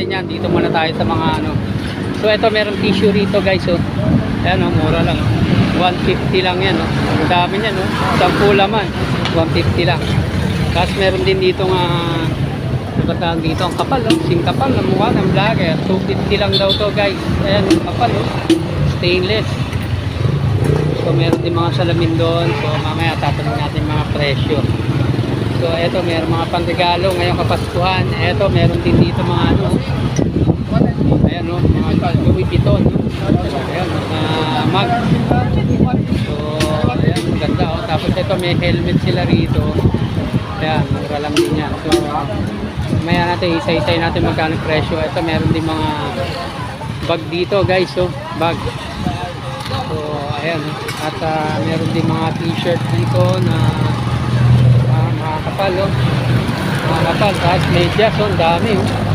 natin yan. Dito muna tayo sa mga ano. So ito meron tissue rito guys. Oh. Ayan oh, mura lang. Oh. 150 lang yan. Oh. Ang dami yan. Oh. 10 laman. 150 lang. Tapos meron din dito nga pagkatawag dito ang kapal. Oh. Sing kapal. Ang mukha ng vlogger. 250 lang daw to guys. Ayan ang kapal. Oh. Stainless. So meron din mga salamin doon. So mamaya tatanong natin mga presyo. So eto meron mga panregalo ngayong Kapaskuhan. Eto meron din dito mga ano. Ayan o, mga Louis Vuitton. Ayan, mga mag. So ayan, maganda o. Tapos ito may helmet sila rito. Ayan, mura lang din yan. So mamaya natin isa-isay natin magkano presyo. Ito meron din mga bag dito guys. So bag. So ayan. At meron din mga t-shirt dito na mga kapal oh. Mga kapal. Tapos medyas oh. Ang dami oh.